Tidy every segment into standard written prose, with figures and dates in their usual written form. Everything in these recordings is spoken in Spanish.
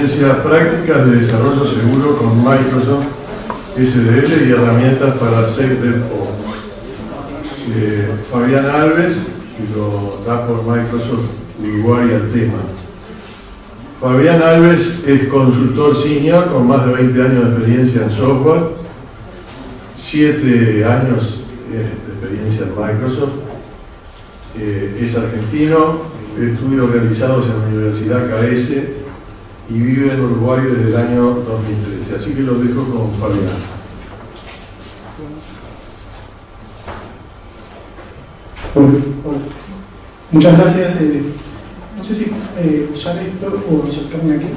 conferencia Prácticas de Desarrollo Seguro con Microsoft SDL y herramientas para SafeDevOps. Fabián Alves, y lo da por Microsoft Uruguay al tema. Fabián Alves es consultor senior con más de 20 años de experiencia en software, 7 años de experiencia en Microsoft. Es argentino, estudios realizados en la Universidad KS y vive en Uruguay desde el año 2013. Así que lo dejo con Fabián. Hola. Muchas gracias. No sé si usar esto o acercarme aquí.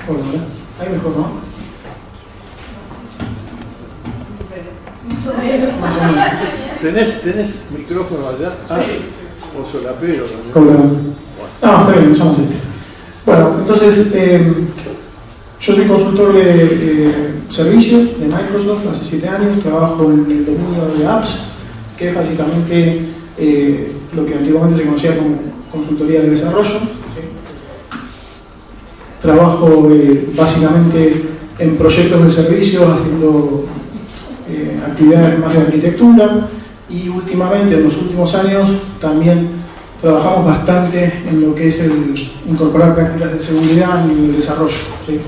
Hola. Ahí mejor, ¿no? Más o menos. ¿Tenés micrófono allá? Ah, o solapero también. No, está bien, usamos este. Bueno, entonces, yo soy consultor de servicios de Microsoft hace 7 años, trabajo en el dominio de apps, que es básicamente lo que antiguamente se conocía como consultoría de desarrollo. ¿Sí? Trabajo básicamente en proyectos de servicios, haciendo actividades más de arquitectura, y últimamente, en los últimos años, también trabajamos bastante en lo que es el incorporar prácticas de seguridad en el desarrollo. ¿Sí?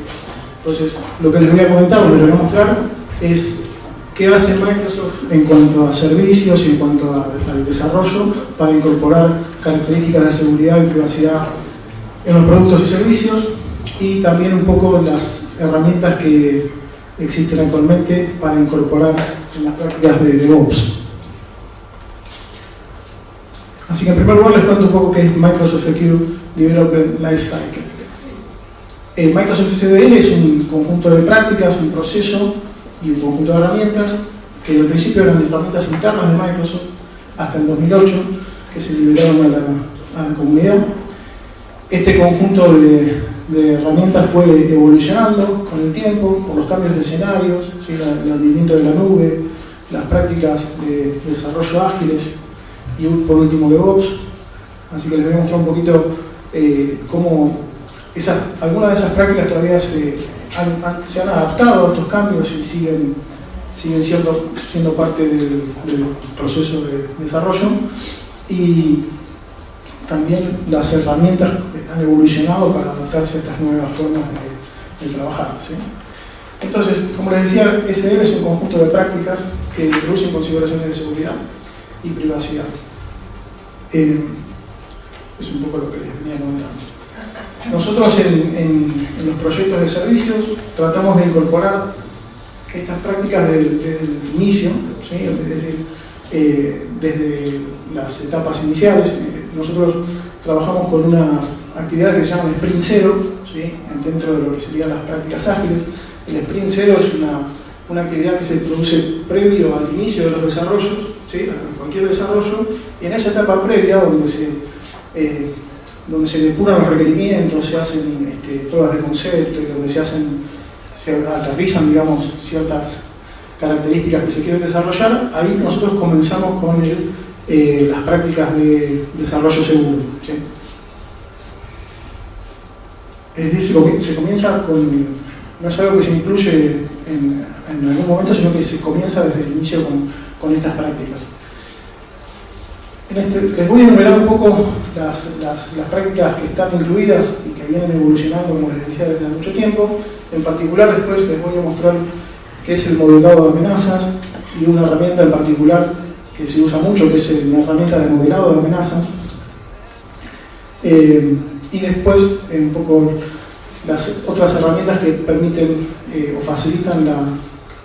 Entonces, lo que les voy a comentar, lo que les voy a mostrar, es qué hace Microsoft en cuanto a servicios y en cuanto al desarrollo para incorporar características de seguridad y privacidad en los productos y servicios, y también un poco las herramientas que existen actualmente para incorporar en las prácticas de DevOps. Así que en primer lugar les cuento un poco qué es Microsoft Secure Developer Lifecycle. Microsoft SDL es un conjunto de prácticas, un proceso y un conjunto de herramientas que al principio eran herramientas internas de Microsoft hasta el 2008, que se liberaron a la comunidad. Este conjunto de herramientas fue evolucionando con el tiempo por los cambios de escenarios, ¿sí? El advenimiento de la nube, las prácticas de desarrollo ágiles y por último DevOps. Así que les voy a mostrar un poquito cómo algunas de esas prácticas todavía se han adaptado a estos cambios y siguen siendo parte del proceso de desarrollo, y también las herramientas han evolucionado para adaptarse a estas nuevas formas de trabajar. ¿Sí? Entonces, como les decía, SDL es un conjunto de prácticas que introducen consideraciones de seguridad y privacidad. Es un poco lo que les venía comentando. Nosotros en los proyectos de servicios tratamos de incorporar estas prácticas desde el inicio, ¿sí? Es decir, desde las etapas iniciales. Nosotros trabajamos con unas actividades que se llaman Sprint Zero, ¿sí? Dentro de lo que serían las prácticas ágiles. El Sprint Zero es una actividad que se produce previo al inicio de los desarrollos, ¿sí? A cualquier desarrollo, y en esa etapa previa donde se depuran los requerimientos, se hacen pruebas de concepto y donde se aterrizan, digamos, ciertas características que se quieren desarrollar. Ahí nosotros comenzamos con las prácticas de desarrollo seguro. ¿Sí? Es decir, se comienza con, no es algo que se incluye en algún momento, sino que se comienza desde el inicio con estas prácticas. Les voy a enumerar un poco las prácticas que están incluidas y que vienen evolucionando, como les decía, desde hace mucho tiempo. En particular, después les voy a mostrar qué es el modelado de amenazas y una herramienta en particular que se usa mucho, que es una herramienta de modelado de amenazas. Y después, un poco, las otras herramientas que permiten o facilitan la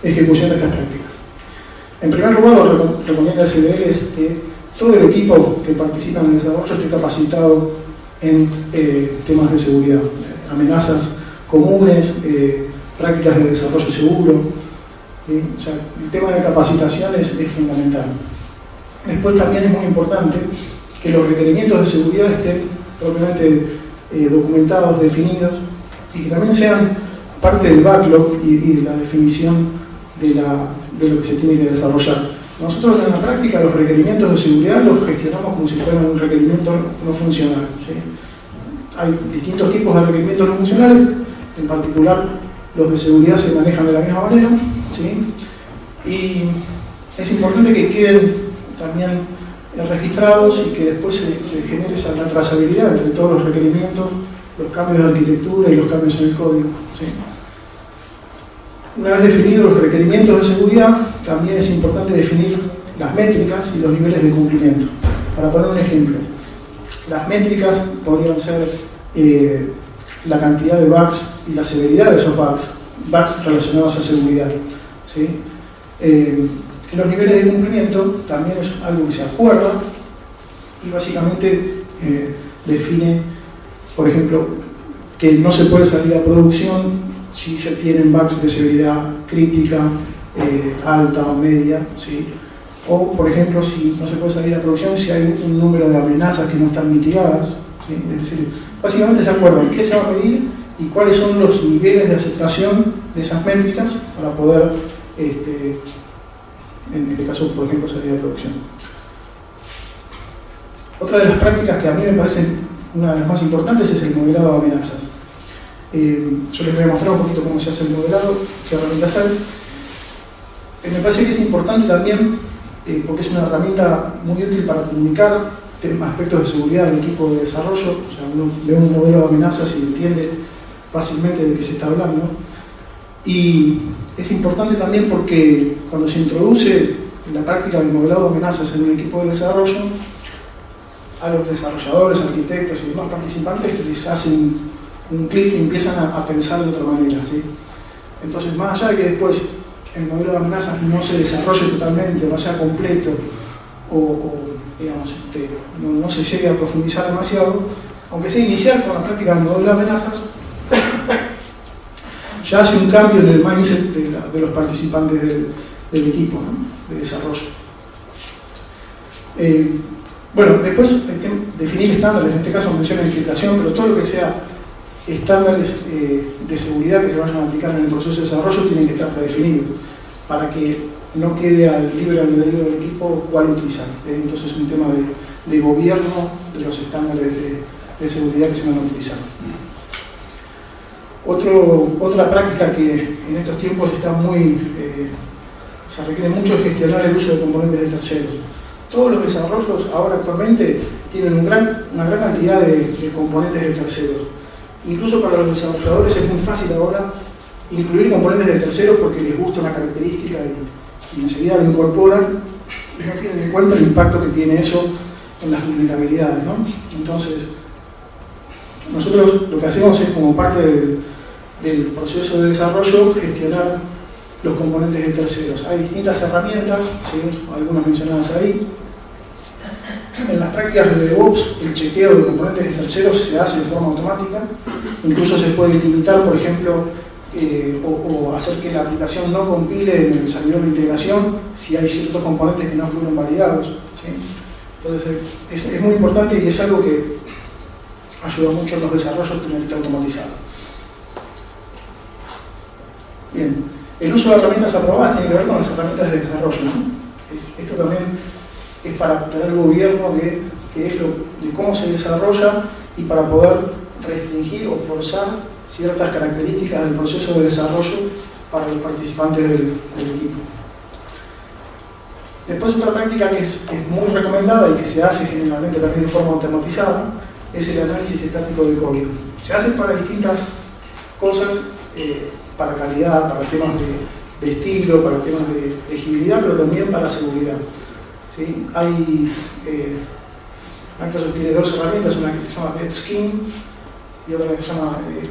ejecución de estas prácticas. En primer lugar, lo que recomienda SDL es que todo el equipo que participa en el desarrollo esté capacitado en temas de seguridad, amenazas comunes, prácticas de desarrollo seguro. ¿Sí? O sea, el tema de capacitación es fundamental. Después también es muy importante que los requerimientos de seguridad estén propiamente documentados, definidos, y que también sean parte del backlog y de la definición de lo que se tiene que desarrollar. Nosotros en la práctica los requerimientos de seguridad los gestionamos como si fueran un requerimiento no funcional, ¿sí? Hay distintos tipos de requerimientos no funcionales, en particular los de seguridad se manejan de la misma manera, ¿sí? Y es importante que queden también registrados y que después se genere la trazabilidad entre todos los requerimientos, los cambios de arquitectura y los cambios en el código, ¿sí? Una vez definidos los requerimientos de seguridad, también es importante definir las métricas y los niveles de cumplimiento. Para poner un ejemplo, las métricas podrían ser la cantidad de bugs y la severidad de esos bugs relacionados a seguridad, ¿sí? Los niveles de cumplimiento también es algo que se acuerda y básicamente define, por ejemplo, que no se puede salir a producción si se tienen bugs de severidad crítica, alta o media, ¿sí? O, por ejemplo, si no se puede salir a producción si hay un número de amenazas que no están mitigadas, ¿sí? Es decir, básicamente se acuerdan qué se va a medir y cuáles son los niveles de aceptación de esas métricas para poder, en este caso, por ejemplo, salir a producción. Otra de las prácticas que a mí me parece una de las más importantes es el modelado de amenazas. Yo les voy a mostrar un poquito cómo se hace el modelado, qué herramientas hay. Me parece que es importante también, porque es una herramienta muy útil para comunicar aspectos de seguridad al equipo de desarrollo. O sea, uno ve un modelo de amenazas y entiende fácilmente de qué se está hablando. Y es importante también porque cuando se introduce la práctica del modelado de amenazas en un equipo de desarrollo, a los desarrolladores, arquitectos y demás participantes les hacen un clic y empiezan a pensar de otra manera, ¿sí? Entonces, más allá de que después el modelo de amenazas no se desarrolle totalmente, no sea completo, o digamos, no se llegue a profundizar demasiado, aunque sea iniciar con la práctica del modelo de amenazas, ya hace un cambio en el mindset de los participantes del equipo, ¿no?, de desarrollo. Bueno, después definir estándares, en este caso menciona infiltración, pero todo lo que sea estándares de seguridad que se vayan a aplicar en el proceso de desarrollo tienen que estar predefinidos para que no quede al libre albedrío del equipo cuál utilizar. Entonces es un tema de gobierno de los estándares de seguridad que se van a utilizar. Otra práctica que en estos tiempos está se requiere mucho es gestionar el uso de componentes de terceros. Todos los desarrollos ahora actualmente tienen una gran cantidad de componentes de terceros. Incluso para los desarrolladores es muy fácil ahora incluir componentes de terceros porque les gusta una característica y enseguida lo incorporan y no tienen en cuenta el impacto que tiene eso en las vulnerabilidades, ¿no? Entonces, nosotros lo que hacemos es, como parte del proceso de desarrollo, gestionar los componentes de terceros. Hay distintas herramientas, ¿sí?, algunas mencionadas ahí. En las prácticas de DevOps, el chequeo de componentes de terceros se hace de forma automática. Incluso se puede limitar, por ejemplo, o hacer que la aplicación no compile en el servidor de integración si hay ciertos componentes que no fueron validados, ¿sí? Entonces, es muy importante y es algo que ayuda mucho en los desarrollos tener esto automatizado. Bien, el uso de herramientas aprobadas tiene que ver con las herramientas de desarrollo, ¿no? Esto también es para tener gobierno de cómo se desarrolla y para poder restringir o forzar ciertas características del proceso de desarrollo para los participantes del equipo. Después, otra práctica que es muy recomendada y que se hace generalmente también de forma automatizada es el análisis estático de código. Se hace para distintas cosas, para calidad, para temas de estilo, para temas de legibilidad, pero también para seguridad, ¿sí? Microsoft tiene dos herramientas, una que se llama DevSkin y otra que se llama el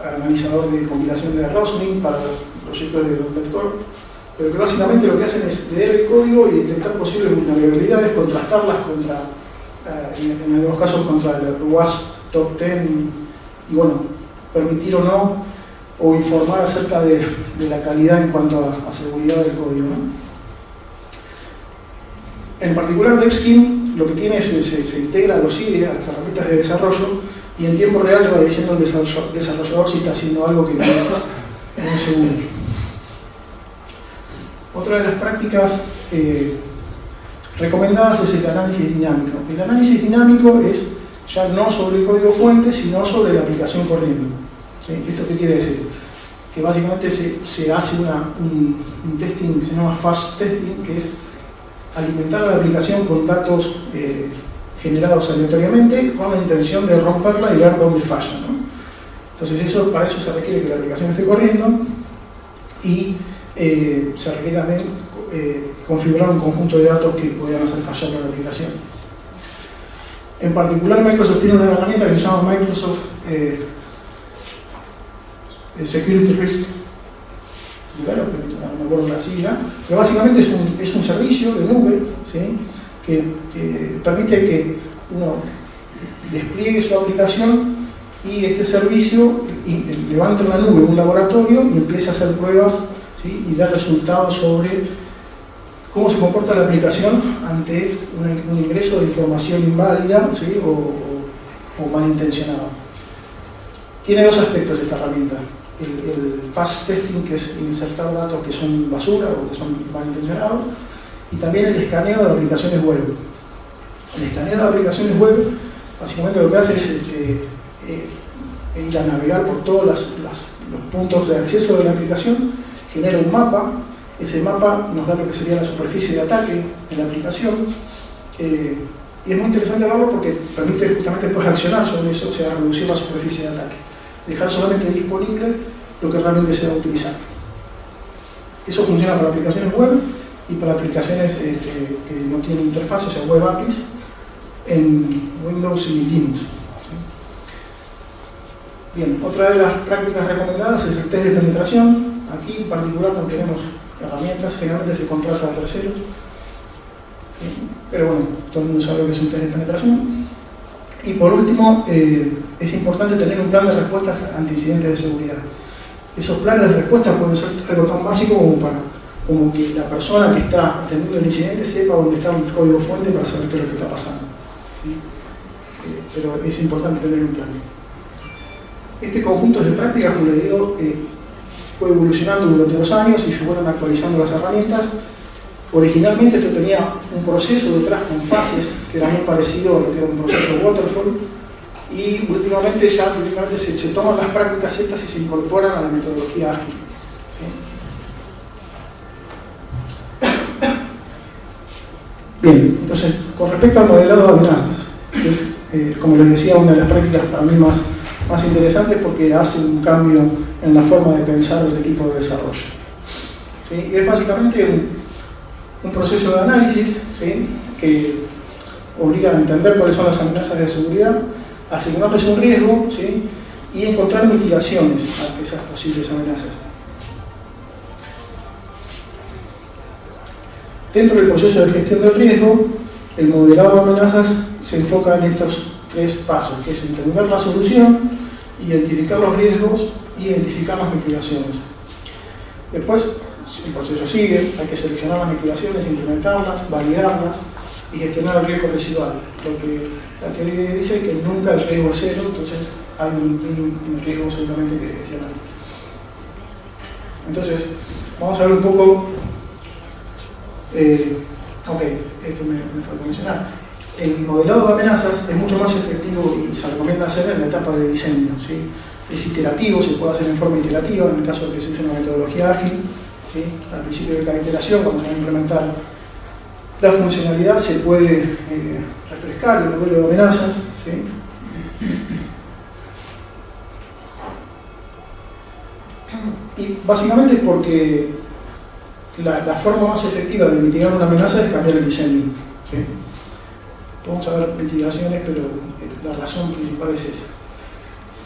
analizador de compilación de Roslyn para proyectos de .NET Core, pero que básicamente lo que hacen es leer el código y detectar posibles vulnerabilidades, contrastarlas en algunos casos contra el WASP Top 10 y bueno, permitir o no, o informar acerca de la calidad en cuanto a seguridad del código, ¿no? En particular, DevSkin lo que tiene es que se integra a los IDE, a las herramientas de desarrollo, y en tiempo real le va diciendo al desarrollador si está haciendo algo que no es seguro. Otra de las prácticas recomendadas es el análisis dinámico. El análisis dinámico es ya no sobre el código fuente, sino sobre la aplicación corriendo. ¿Sí? ¿Esto qué quiere decir? Que básicamente se hace un testing que se llama fast testing, que es alimentar a la aplicación con datos generados aleatoriamente con la intención de romperla y ver dónde falla, ¿no? Entonces para eso se requiere que la aplicación esté corriendo y se requiere también configurar un conjunto de datos que puedan hacer fallar la aplicación. En particular, Microsoft tiene una herramienta que se llama Microsoft Security Risk Development, no me acuerdo la sigla, pero básicamente es un servicio de nube, ¿sí? que permite que uno despliegue su aplicación y este servicio levanta en la nube un laboratorio y empieza a hacer pruebas, ¿sí? Y da resultados sobre cómo se comporta la aplicación ante un ingreso de información inválida, ¿sí? o malintencionado. Tiene dos aspectos esta herramienta. El fast testing, que es insertar datos que son basura o que son malintencionados, y también el escaneo de aplicaciones web. El escaneo de aplicaciones web básicamente lo que hace es ir a navegar por todos los puntos de acceso de la aplicación, genera un mapa, ese mapa nos da lo que sería la superficie de ataque de la aplicación, y es muy interesante verlo porque permite justamente después accionar sobre eso, o sea, reducir la superficie de ataque, dejar solamente disponible lo que realmente se va a utilizar. Eso funciona para aplicaciones web y para aplicaciones que no tienen interfaz, o sea, web APIs, en Windows y Linux. Bien, otra de las prácticas recomendadas es el test de penetración. Aquí en particular no tenemos herramientas, generalmente se contrata a terceros. Pero bueno, todo el mundo sabe lo que es un test de penetración. Y por último, es importante tener un plan de respuestas ante incidentes de seguridad. Esos planes de respuesta pueden ser algo tan básico como que la persona que está atendiendo el incidente sepa dónde está el código fuente para saber qué es lo que está pasando. ¿Sí? Pero es importante tener un plan. Este conjunto de prácticas, como les digo, fue evolucionando durante los años y se fueron actualizando las herramientas. Originalmente esto tenía un proceso detrás con fases que era muy parecido a lo que era un proceso waterfall, y últimamente ya directamente se toman las prácticas estas y se incorporan a la metodología ágil. ¿Sí? Bien, entonces, con respecto al modelado de amenazas, que es, como les decía, una de las prácticas para mí más interesantes porque hace un cambio en la forma de pensar del equipo de desarrollo. ¿Sí? Es básicamente un proceso de análisis, ¿sí? Que obliga a entender cuáles son las amenazas de seguridad, asignarles un riesgo, ¿sí? Y encontrar mitigaciones ante esas posibles amenazas. Dentro del proceso de gestión del riesgo, el modelado de amenazas se enfoca en estos tres pasos, que es entender la solución, identificar los riesgos y identificar las mitigaciones. Después, el proceso sigue, hay que seleccionar las mitigaciones, implementarlas, validarlas y gestionar el riesgo residual. Lo que la teoría dice que nunca el riesgo es cero, entonces hay un riesgo seguramente que gestionar. Entonces, vamos a ver un poco. Esto me falta mencionar. El modelado de amenazas es mucho más efectivo y se recomienda hacer en la etapa de diseño, ¿sí? Es iterativo, se puede hacer en forma iterativa en el caso de que se use una metodología ágil, ¿sí? Al principio de cada iteración, cuando se va a implementar la funcionalidad, se puede refrescar el modelo de amenazas, ¿sí? Y básicamente porque la forma más efectiva de mitigar una amenaza es cambiar el diseño, ¿sí? Vamos a ver mitigaciones, pero la razón principal es esa.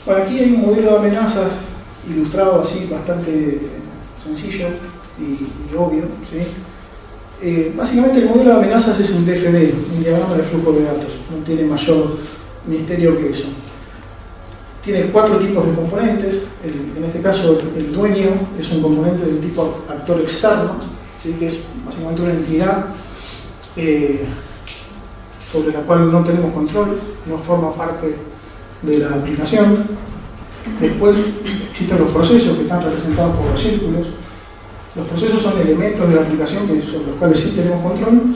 Bueno, aquí hay un modelo de amenazas ilustrado así, bastante sencillo y obvio, ¿sí? Básicamente el modelo de amenazas es un DFD, un diagrama de flujo de datos, no tiene mayor misterio que eso. Tiene 4 tipos de componentes. En este caso el dueño es un componente del tipo actor externo, ¿sí? Que es básicamente una entidad sobre la cual no tenemos control, no forma parte de la aplicación. Después existen los procesos que están representados por los círculos, Los procesos son elementos de la aplicación sobre los cuales sí tenemos control.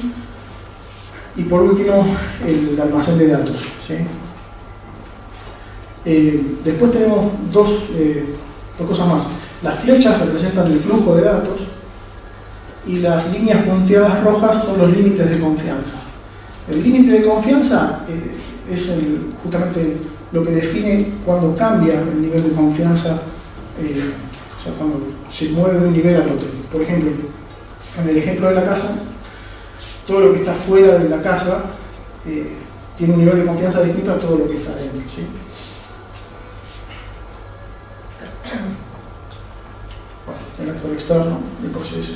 Y por último, el almacén de datos, ¿sí? Después tenemos dos cosas más. Las flechas representan el flujo de datos y las líneas punteadas rojas son los límites de confianza. El límite de confianza es justamente lo que define cuando cambia el nivel de confianza, o sea, cuando se mueve de un nivel al otro. Por ejemplo, en el ejemplo de la casa, todo lo que está fuera de la casa tiene un nivel de confianza distinto a todo lo que está dentro, ¿sí? El actor externo, el proceso,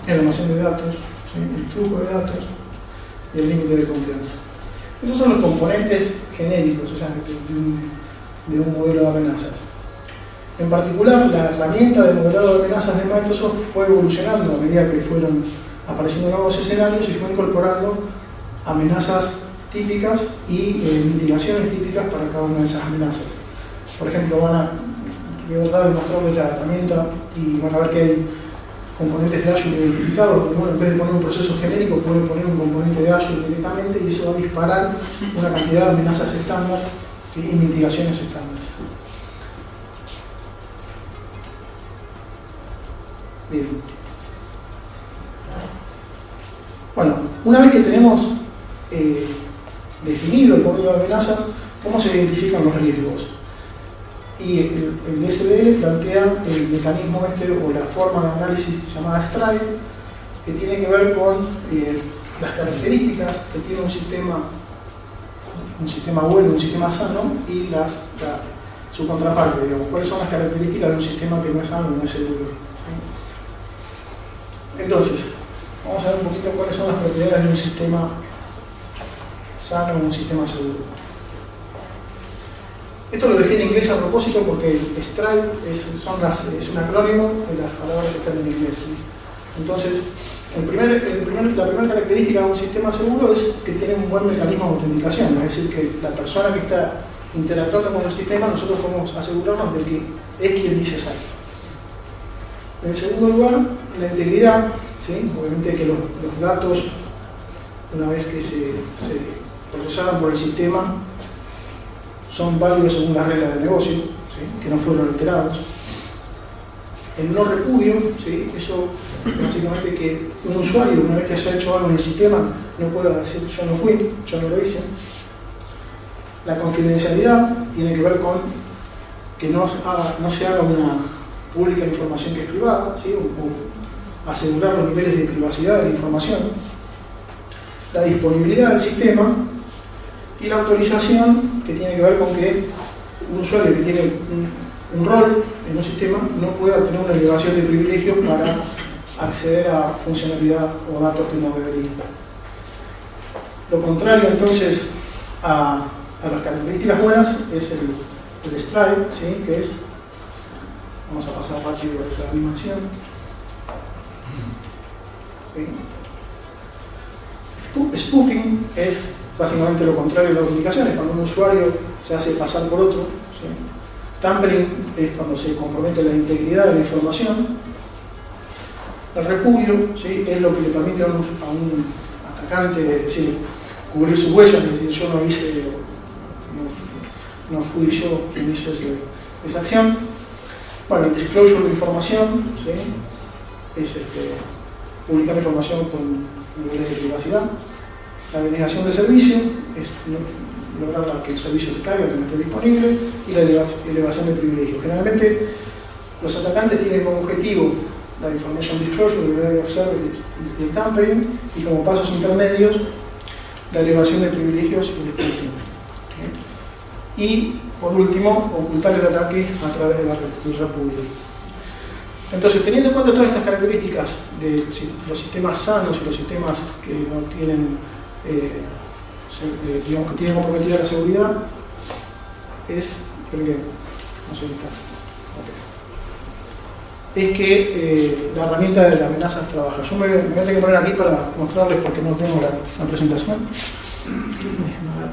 el almacén de datos, ¿sí? El flujo de datos y el límite de confianza. Esos son los componentes genéricos, o sea, de un modelo de amenazas. En particular, la herramienta de modelado de amenazas de Microsoft fue evolucionando a medida que fueron apareciendo nuevos escenarios y fue incorporando amenazas típicas y mitigaciones típicas para cada una de esas amenazas. Por ejemplo, voy a tratar de mostrarles la herramienta y van a ver que hay componentes de Azure identificados, donde bueno, en vez de poner un proceso genérico pueden poner un componente de Azure directamente y eso va a disparar una cantidad de amenazas estándar, ¿sí? Y mitigaciones estándar. Bien. Bueno, una vez que tenemos definido el modelo de amenazas, ¿cómo se identifican los riesgos? Y el SDL plantea el mecanismo o la forma de análisis llamada STRIDE, que tiene que ver con las características que tiene un sistema bueno, un sistema sano, y su contraparte, digamos, cuáles son las características de un sistema que no es sano, no es seguro. ¿Sí? Entonces, vamos a ver un poquito cuáles son las propiedades de un sistema sano o un sistema seguro. Esto lo dejé en inglés a propósito porque el STRIDE es un acrónimo de las palabras que están en inglés, ¿sí? Entonces, la primera característica de un sistema seguro es que tiene un buen mecanismo de autenticación, es decir, que la persona que está interactuando con el sistema, nosotros podemos asegurarnos de que es quien dice ser. En segundo lugar, la integridad, ¿sí? Obviamente que los datos, una vez que se procesaron por el sistema, son válidos según las reglas del negocio, ¿sí? Que no fueron alterados. El no repudio, ¿sí? Eso básicamente que un usuario, una vez que haya hecho algo en el sistema, no pueda decir yo no fui, yo no lo hice. La confidencialidad tiene que ver con que no se haga una pública información que es privada, ¿sí? O asegurar los niveles de privacidad de la información. La disponibilidad del sistema y la autorización, que tiene que ver con que un usuario que tiene un rol en un sistema no pueda tener una elevación de privilegios para acceder a funcionalidad o datos que no debería. Lo contrario entonces a las características buenas es el STRIDE, ¿sí? Que es, vamos a pasar rápido la animación, ¿sí? Spoofing es básicamente lo contrario de la autenticación, es cuando un usuario se hace pasar por otro, ¿sí? Tampering es cuando se compromete la integridad de la información. El repudio, ¿sí? Es lo que le permite a un atacante decir, cubrir sus huellas, es decir, yo no hice, no fui yo quien hizo esa acción. Bueno, el disclosure de información, ¿sí? Es publicar información con niveles de privacidad. La denegación de servicio es lograr que el servicio se caiga, que no esté disponible, y la elevación de privilegios. Generalmente los atacantes tienen como objetivo la information disclosure, el level of service y el tampering, y como pasos intermedios la elevación de privilegios y el spoofing. Y por último, ocultar el ataque a través del repudio. Entonces, teniendo en cuenta todas estas características de los sistemas sanos y los sistemas que no tienen, digamos que tienen comprometida la seguridad, creo que no sé qué está. Okay. Es que la herramienta de las amenazas trabaja. Yo me voy a tener que poner aquí para mostrarles porque no tengo la presentación. Déjenme ver.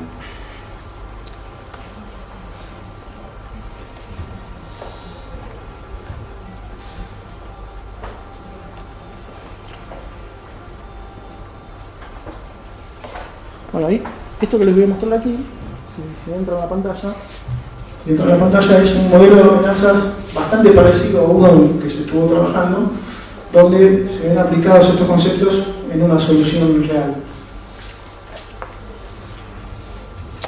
Bueno, ahí, esto que les voy a mostrar aquí, si entra en la pantalla, dentro de la pantalla es un modelo de amenazas bastante parecido a uno que se estuvo trabajando, donde se ven aplicados estos conceptos en una solución real.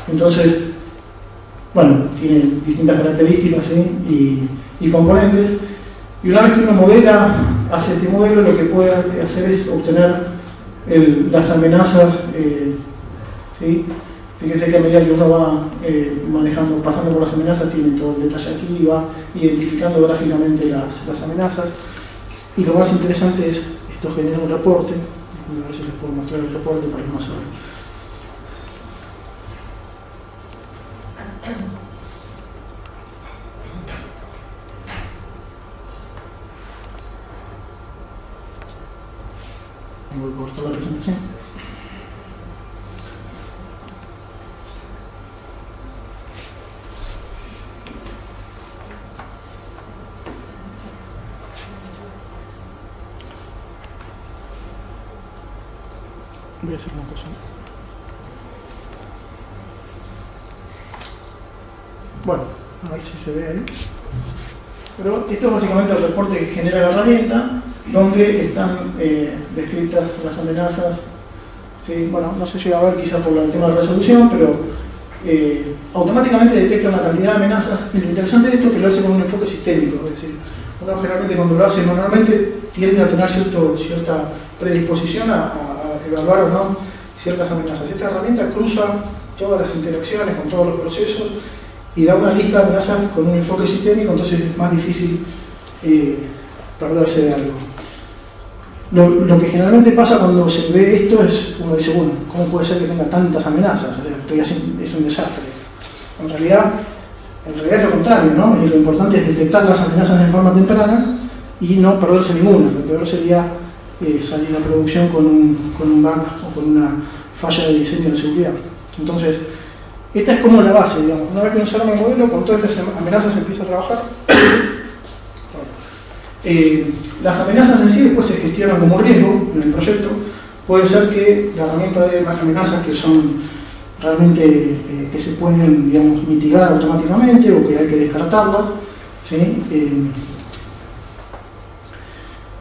Entonces, bueno, tiene distintas características, ¿sí? y componentes, y una vez que uno modela, hace este modelo, lo que puede hacer es obtener las amenazas, ¿sí? Fíjense que a medida que uno va pasando por las amenazas, tiene todo el detalle aquí y va identificando gráficamente las amenazas. Y lo más interesante es, esto genera un reporte. A ver si les puedo mostrar el reporte para que no se vea. Voy a cortar la presentación. Voy a hacer una cosa. Bueno, a ver si se ve ahí. Pero esto es básicamente el reporte que genera la herramienta, donde están descritas las amenazas. ¿Sí? Bueno, no se llega a ver quizá por el tema de resolución, pero automáticamente detecta una cantidad de amenazas. Y lo interesante de esto es que lo hace con un enfoque sistémico, es decir, uno generalmente cuando lo hace manualmente tiende a tener cierta predisposición a evaluar o no ciertas amenazas. Esta herramienta cruza todas las interacciones con todos los procesos y da una lista de amenazas con un enfoque sistémico, entonces es más difícil perderse de algo. Lo que generalmente pasa cuando se ve esto es, uno dice, bueno, ¿cómo puede ser que tenga tantas amenazas? O sea, es un desastre. En realidad es lo contrario, ¿no? Y lo importante es detectar las amenazas en forma temprana y no perderse ninguna. Lo peor sería salir a producción con un bug o con una falla de diseño de seguridad. Entonces, esta es como la base, digamos. Una vez que uno se arma el modelo, con todas estas amenazas se empieza a trabajar. Las amenazas en sí después se gestionan como riesgo en el proyecto. Puede ser que la herramienta de amenazas que son realmente que se pueden, digamos, mitigar automáticamente o que hay que descartarlas, ¿sí?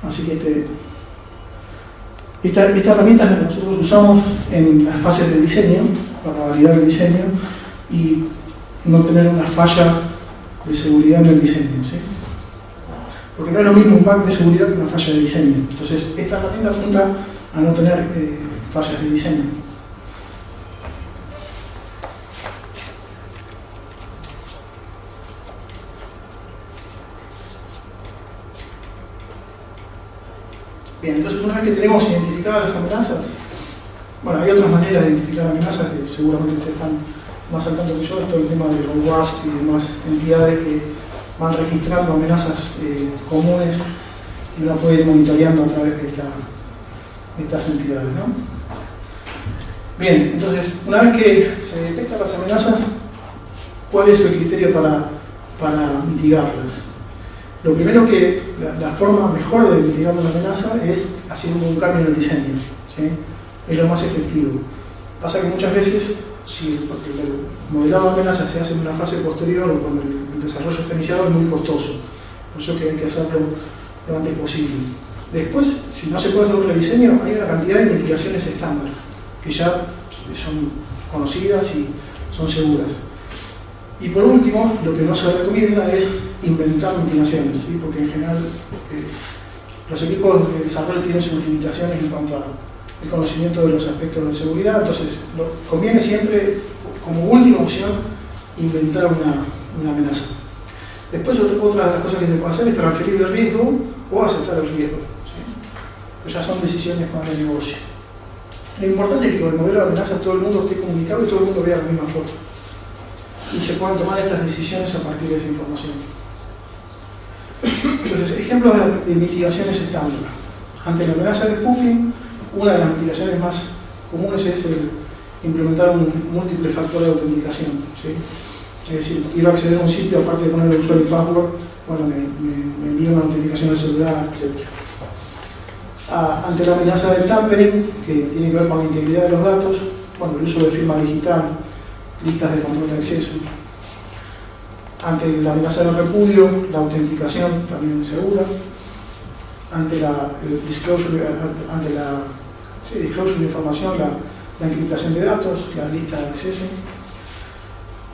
Así que esta herramienta es la que nosotros usamos en las fases de diseño para validar el diseño y no tener una falla de seguridad en el diseño, ¿sí? Porque no es lo mismo un bug de seguridad que una falla de diseño. Entonces, esta herramienta apunta a no tener fallas de diseño. Bien, entonces una vez que tenemos identificadas las amenazas, bueno, hay otras maneras de identificar amenazas que seguramente ustedes están más al tanto que yo, todo el tema de OWASP y demás entidades que van registrando amenazas comunes y uno puede ir monitoreando a través de estas entidades, ¿no? Bien, entonces, una vez que se detectan las amenazas, ¿cuál es el criterio para mitigarlas? Lo primero que, la forma mejor de mitigar una amenaza es haciendo un cambio en el diseño, ¿sí? Es lo más efectivo. Pasa que muchas veces, porque el modelado de amenazas se hace en una fase posterior o cuando el desarrollo está iniciado, es muy costoso. Por eso que hay que hacerlo lo antes posible. Después, si no se puede hacer un rediseño, hay una cantidad de mitigaciones estándar que ya son conocidas y son seguras. Y por último, lo que no se recomienda es inventar mitigaciones, ¿sí? Porque en general los equipos de desarrollo tienen sus limitaciones en cuanto al conocimiento de los aspectos de seguridad, entonces conviene siempre, como última opción, inventar una amenaza. Después, otra de las cosas que se puede hacer es transferir el riesgo o aceptar el riesgo, ¿sí? Pues ya son decisiones más de negocio. Lo importante es que con el modelo de amenazas todo el mundo esté comunicado y todo el mundo vea la misma foto. Y se puedan tomar estas decisiones a partir de esa información. Entonces, ejemplos de mitigaciones estándar. Ante la amenaza de spoofing, una de las mitigaciones más comunes es implementar un múltiple factor de autenticación, ¿sí? Es decir, quiero acceder a un sitio, aparte de poner el usuario y password, bueno, me envía una autenticación al celular, etc. Ante la amenaza del tampering, que tiene que ver con la integridad de los datos, bueno, el uso de firma digital, listas de control de acceso. Ante la amenaza de repudio, la autenticación también segura. Ante la disclosure de información, la encriptación de datos, la lista de acceso.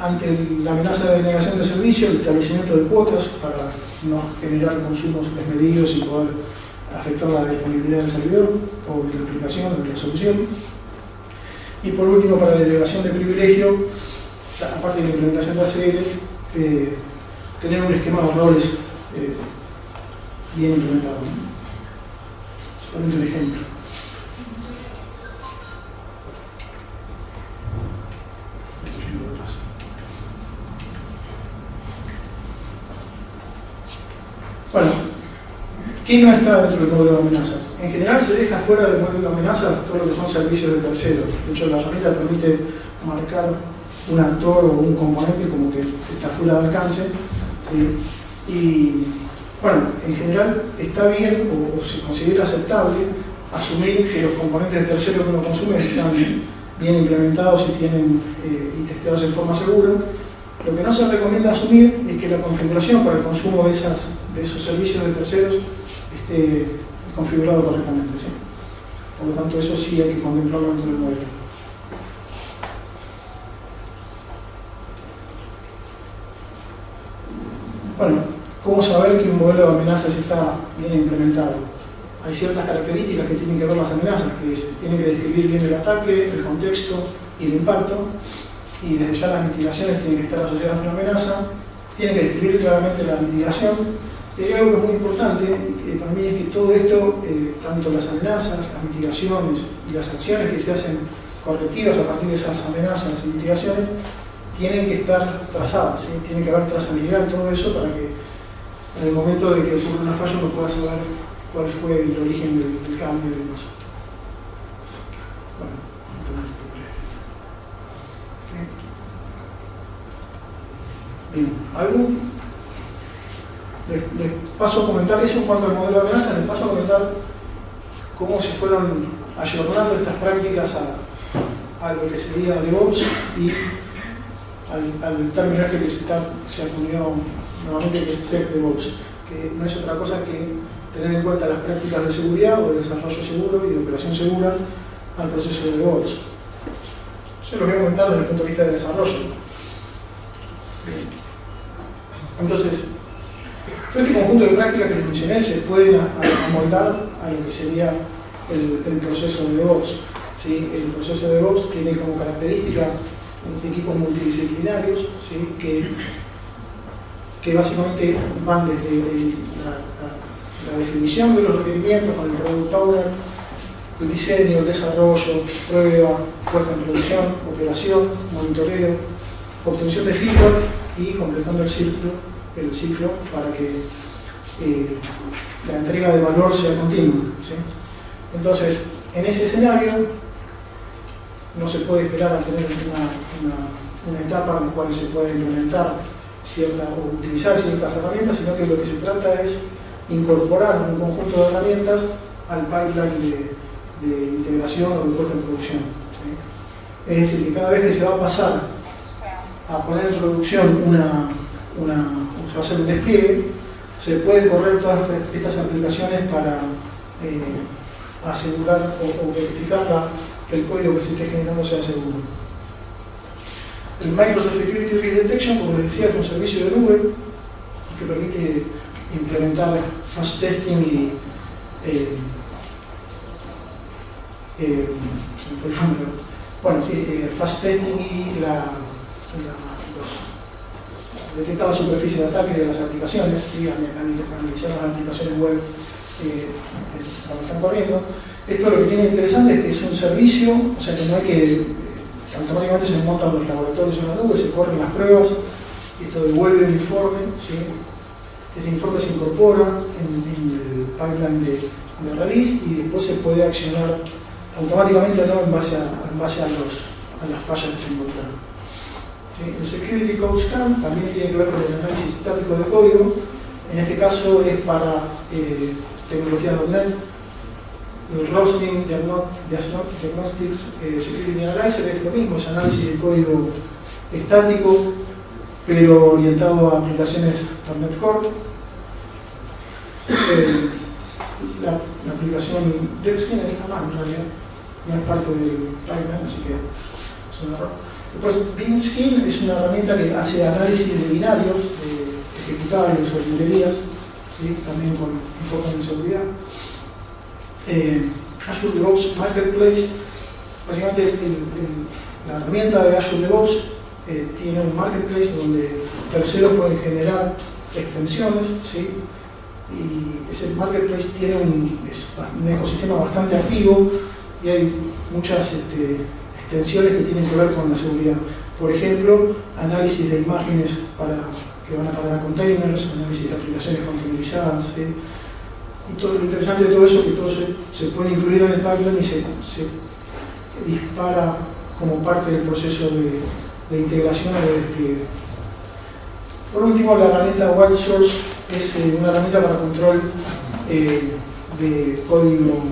Ante la amenaza de denegación de servicio, el establecimiento de cuotas para no generar consumos desmedidos y poder afectar la disponibilidad del servidor o de la aplicación o de la solución. Y por último, para la delegación de privilegio, aparte de la implementación de ACL, tener un esquema de roles bien implementado, ¿no? Solamente un ejemplo. Bueno, ¿qué no está dentro del modelo de amenazas? En general se deja fuera del modelo de amenazas todo lo que son servicios de terceros. De hecho, la herramienta permite marcar un actor o un componente como que está fuera de alcance, ¿sí? Y bueno, en general está bien o se considera aceptable asumir que los componentes de terceros que uno consume están bien implementados y tienen y testeados en forma segura. Lo que no se recomienda asumir es que la configuración para el consumo de esos servicios de terceros esté configurado correctamente, ¿sí? Por lo tanto, eso sí hay que contemplarlo dentro del modelo. Bueno, ¿cómo saber que un modelo de amenazas está bien implementado? Hay ciertas características que tienen que ver las amenazas, que tienen que describir bien el ataque, el contexto y el impacto, y desde ya las mitigaciones tienen que estar asociadas a una amenaza, tienen que describir claramente la mitigación. Y hay algo que es muy importante, que para mí es que todo esto, tanto las amenazas, las mitigaciones y las acciones que se hacen correctivas a partir de esas amenazas y mitigaciones, tienen que estar trazadas, ¿sí? Tiene que haber trazabilidad en todo eso para que en el momento de que ocurra una falla uno pueda saber cuál fue el origen del cambio y demás. Bueno, bien, les paso a comentar eso en cuanto al modelo de amenaza, les paso a comentar cómo se fueron ayornando estas prácticas a lo que sería DevOps y al término este que se acuñó nuevamente, que es SecDevOps, que no es otra cosa que tener en cuenta las prácticas de seguridad o de desarrollo seguro y de operación segura al proceso de DevOps. Yo lo voy a comentar desde el punto de vista de desarrollo. Entonces, todo este conjunto de prácticas que les mencioné se pueden amoldar a lo que sería el proceso de DevOps, ¿sí? El proceso de DevOps tiene como característica equipos multidisciplinarios, ¿sí? que básicamente van desde la definición de los requerimientos con el Product Owner, el diseño, el desarrollo, prueba, puesta en producción, operación, monitoreo, obtención de feedback y completando el ciclo para que la entrega de valor sea continua, ¿sí? Entonces, en ese escenario no se puede esperar a tener una etapa en la cual se puede implementar o utilizar ciertas herramientas, sino que lo que se trata es incorporar un conjunto de herramientas al pipeline de integración o de puesta en producción, ¿sí? Es decir, que cada vez que se va a pasar a poner en producción se va a hacer un despliegue, se pueden correr todas estas aplicaciones para asegurar o verificar que el código que se esté generando sea seguro. El Microsoft Security Risk Detection, como les decía, es un servicio de nube que permite implementar fast testing y fast testing y detectar la superficie de ataque de las aplicaciones, ¿sí? Analizar las aplicaciones web cuando están corriendo. Esto lo que tiene interesante es que es un servicio, o sea que no hay que automáticamente se montan los laboratorios en la nube, se corren las pruebas, esto devuelve el informe, ¿sí? Ese informe se incorpora en el pipeline de release y después se puede accionar automáticamente o no en base a las fallas que se encontraron. ¿Sí? El Security Code Scan también tiene que ver con el análisis estático de código, en este caso es para tecnología .NET, el Roslyn Diagnostics Security Analyzer es lo mismo, es análisis de código estático, pero orientado a aplicaciones .NET Core. La aplicación DevSkin es más en realidad, no es parte del pipeline, así que es un error. Después, Beanskin es una herramienta que hace análisis de binarios, de ejecutables o librerías, ¿sí? También con enfoque en seguridad. Azure DevOps Marketplace, básicamente la herramienta de Azure DevOps tiene un marketplace donde terceros pueden generar extensiones, ¿sí? Y ese marketplace tiene un ecosistema bastante activo y hay muchas extensiones que tienen que ver con la seguridad. Por ejemplo, análisis de imágenes que van a parar a containers, análisis de aplicaciones containerizadas, ¿sí? Y todo, lo interesante de todo eso es que todo se puede incluir en el pipeline y se dispara como parte del proceso de integración o de despliegue. Por último, la herramienta White Source es una herramienta para control de código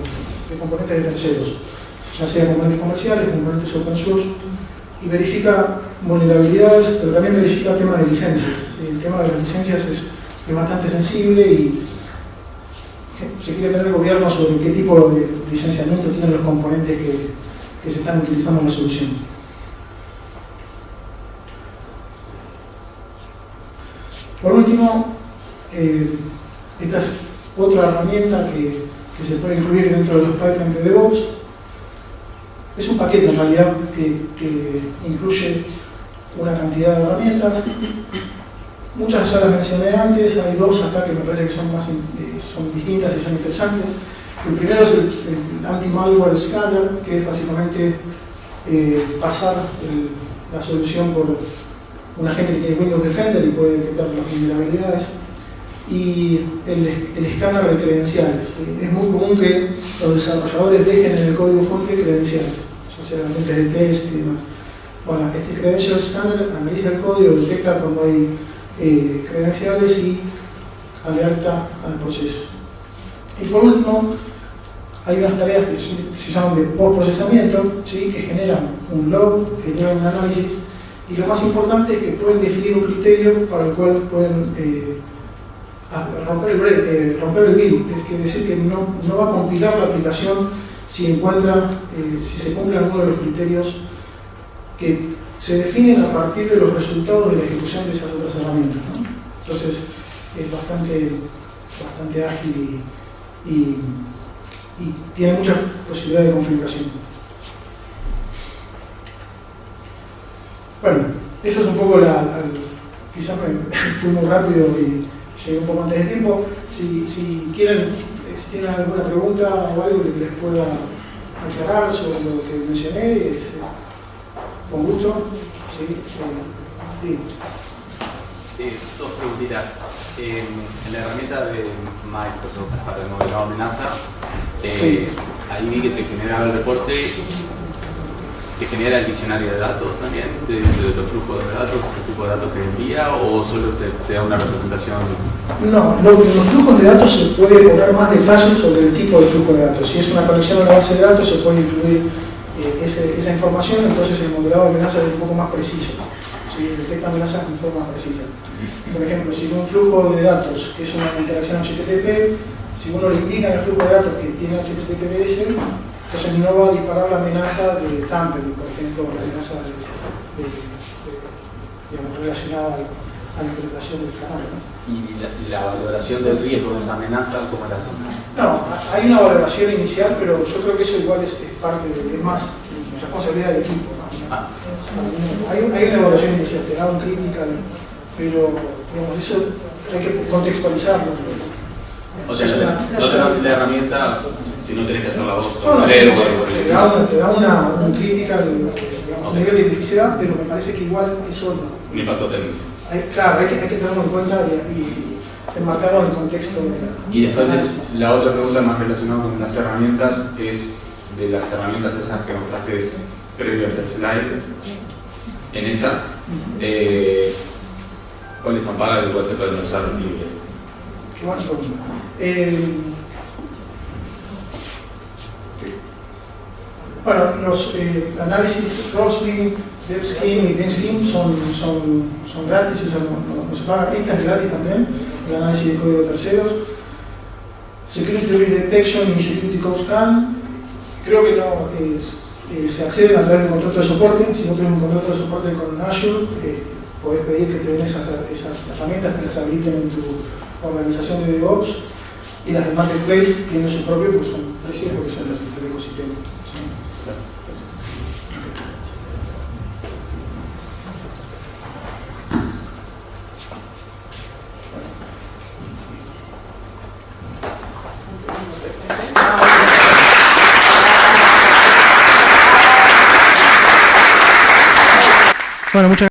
de componentes de terceros, ya sea componentes comerciales, componentes open source, y verifica vulnerabilidades, pero también verifica el tema de licencias. ¿Sí? El tema de las licencias es bastante sensible y se quiere tener gobierno sobre qué tipo de licenciamiento tienen los componentes que se están utilizando en la solución. Por último, esta es otra herramienta que se puede incluir dentro de los pipelines de DevOps. Es un paquete en realidad que incluye una cantidad de herramientas. Muchas ya las mencioné antes, hay dos acá que me parece que son distintas y son interesantes. El primero es el Anti-Malware Scanner, que es básicamente pasar la solución por un agente que tiene Windows Defender y puede detectar las vulnerabilidades. Y el escáner de credenciales. ¿Sí? Es muy común que los desarrolladores dejen en el código fuente credenciales, ya sea agentes de test y demás. Bueno, este Credential Scanner analiza el código, detecta cuando hay credenciales y alerta al proceso. Y por último, hay unas tareas que se llaman de postprocesamiento, ¿sí? Que generan un log, generan un análisis, y lo más importante es que pueden definir un criterio para el cual pueden romper el build, es decir, que no va a compilar la aplicación si se cumplen algunos de los criterios que se definen a partir de los resultados de la ejecución de esas otras herramientas, ¿no? Entonces es bastante ágil y tiene muchas posibilidades de configuración. Bueno, eso es un poco quizás me fui muy rápido y llegué un poco antes de tiempo. Si quieren, si tienen alguna pregunta o algo que les pueda aclarar sobre lo que mencioné, con gusto. Sí. Dos preguntitas. En la herramienta de Microsoft para el modelado amenaza, Sí. Ahí vi que te generaba el reporte, te genera el diccionario de datos también, de los flujos de datos, el tipo de datos que envía, o solo te da una representación. No, en los flujos de datos se puede poner más detalles sobre el tipo de flujo de datos. Si es una conexión a una base de datos, se puede incluir esa información, entonces el modelado de amenazas es un poco más preciso. ¿Sí? Detecta amenazas de forma precisa. Por ejemplo, si un flujo de datos que es una interacción HTTP, si uno le indica en el flujo de datos que tiene HTTPS, entonces no va a disparar la amenaza de tampering, por ejemplo, la amenaza relacionada a la implementación del canal, ¿no? ¿Y la valoración del riesgo de esa amenaza cómo la hacen? No, hay una valoración inicial, pero yo creo que eso igual es parte es más responsabilidad del equipo, ¿no? Hay una evaluación inicial, te da un critical, pero digamos, eso hay que contextualizarlo. O sea, no te das la herramienta si no tenés que hacerla vos. Te da un critical, digamos, nivel de criticidad, pero me parece que igual eso Un impacto técnico. Claro, hay que tenerlo en cuenta y enmarcarlo en el contexto de la... Y después la otra pregunta más relacionada con las herramientas es de las herramientas esas que mostraste previo a este slide. En esa, ¿cuáles son pagas y cuáles se pueden usar libre? Qué buena pregunta. Bueno, los análisis Roslyn, DevScheme y ThinkScheme son gratis, eso no se paga. Esta es gratis también, el análisis de código de terceros. Security Risk Detection y Security Code Scan, creo que no se accede a través de un contrato de soporte. Si no tienes un contrato de soporte con Azure, podés pedir que te den esas herramientas, te las habiliten en tu organización de DevOps. Y las de Marketplace tienen su propio, pues son precios porque son las del ecosistema. Bueno, muchas